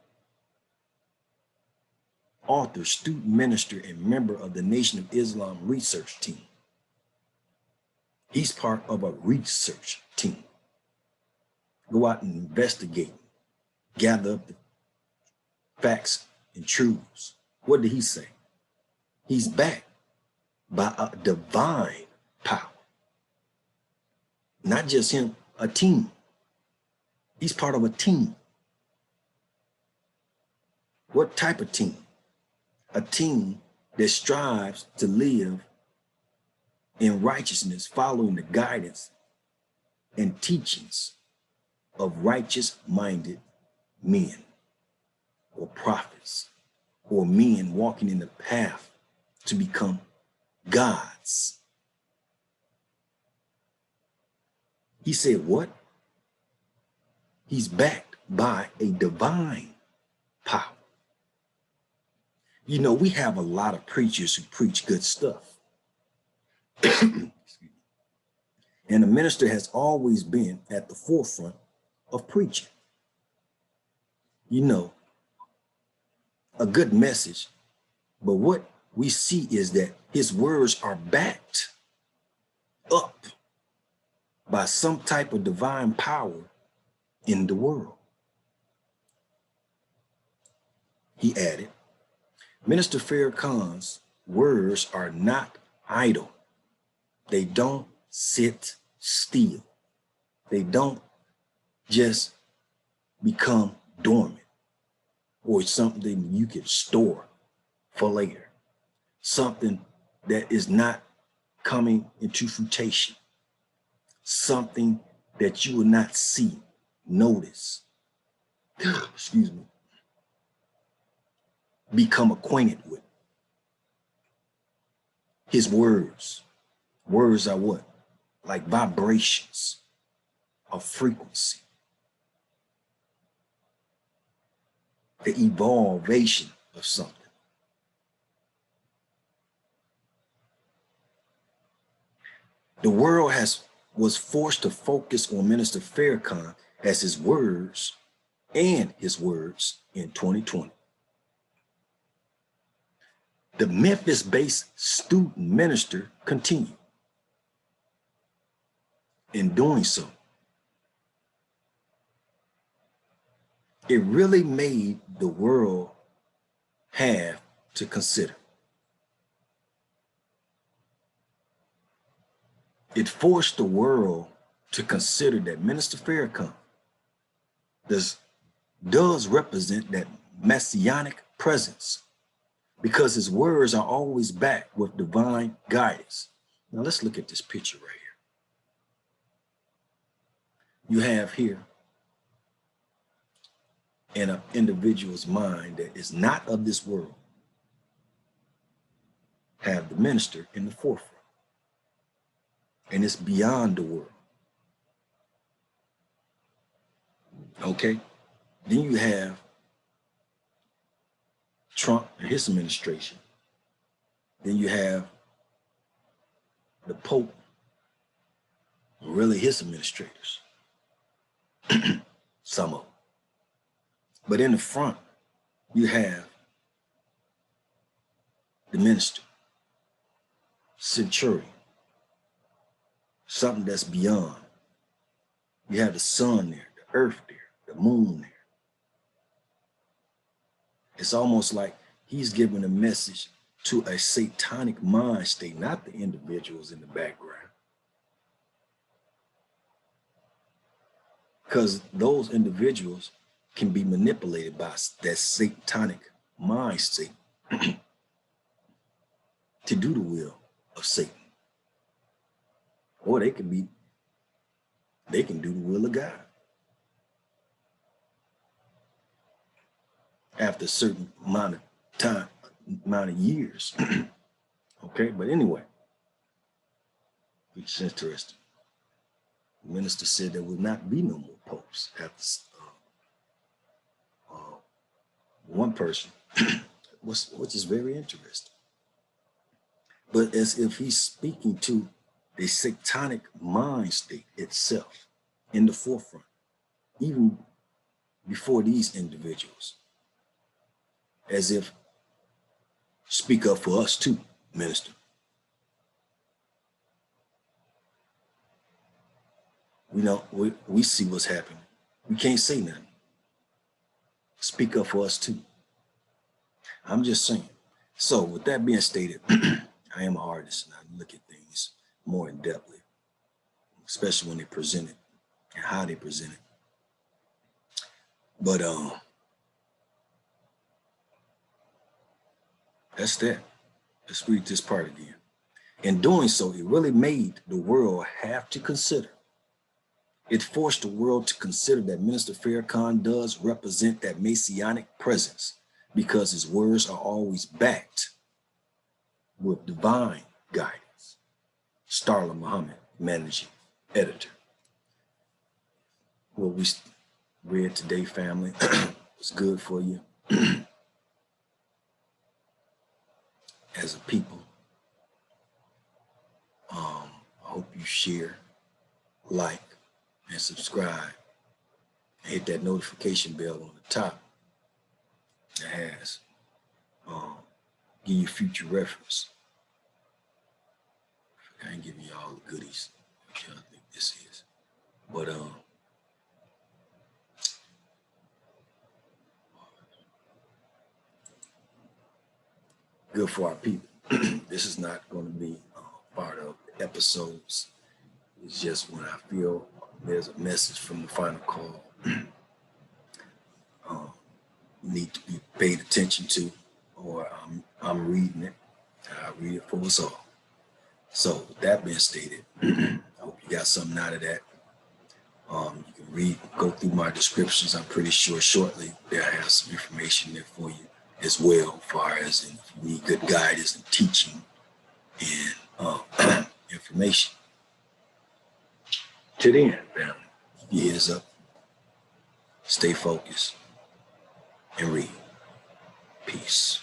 author, student minister, and member of the Nation of Islam research team. He's part of a research team. Go out and investigate, gather up the facts and truths. What did he say? He's backed by a divine power. Not just him, a team. He's part of a team. What type of team? A team that strives to live in righteousness, following the guidance and teachings of righteous-minded men or prophets or men walking in the path to become gods. He said what? He's backed by a divine power. We have a lot of preachers who preach good stuff. And the minister has always been at the forefront of preaching. A good message. But what we see is that his words are backed up by some type of divine power in the world. He added, Minister Farrakhan's words are not idle. They don't sit still. They don't just become dormant or something you can store for later. Something that is not coming into fruition. Something that you will not see, notice, excuse me, become acquainted with. His words. Words are what? Like vibrations of frequency. The evolvation of something. The world was forced to focus on Minister Farrakhan as his words in 2020. The Memphis-based student minister continued. In doing so, it really made the world have to consider. It forced the world to consider that Minister Farrakhan does represent that messianic presence, because his words are always backed with divine guidance. Now let's look at this picture right here. You have here in an individual's mind that is not of this world, have the minister in the forefront. And it's beyond the world. Okay? Then you have Trump and his administration Then you have the Pope, really his administrators, some of them. But in the front, you have the minister, centurion, something that's beyond. You have the sun there, the earth there, the moon there. It's almost like he's giving a message to a satanic mind state, not the individuals in the background. Because those individuals can be manipulated by that satanic mind state to do the will of Satan. Or they can do the will of God. After a certain amount of time, amount of years. Okay, but anyway, it's interesting. The minister said there will not be no more popes after one person, which is very interesting. But as if he's speaking to the satanic mind state itself in the forefront, even before these individuals, as if speak up for us too, minister. We know we see what's happening. We can't say nothing. Speak up for us too. I'm just saying. So with that being stated, I am an artist and I look at things more in depthly, especially when they present it and how they present it. But that's that. Let's read this part again. In doing so, it really made the world have to consider. It forced the world to consider that Minister Farrakhan does represent that messianic presence because his words are always backed with divine guidance. Starla Muhammad, managing editor. What we read today, family, was good for you as a people. I hope you share, like, and subscribe. Hit that notification bell on the top that has give you future reference. I ain't giving you all the goodies, which I think this is. But good for our people. This is not going to be part of episodes. It's just when I feel there's a message from the final call need to be paid attention to, or I'm reading it. I read it for us all. So with that being stated, I hope you got something out of that. You can go through my descriptions. I'm pretty sure shortly they'll have some information there for you as well, as far as if you need good guidance and teaching and information. To the end, family, keep your ears up, stay focused, and read. Peace.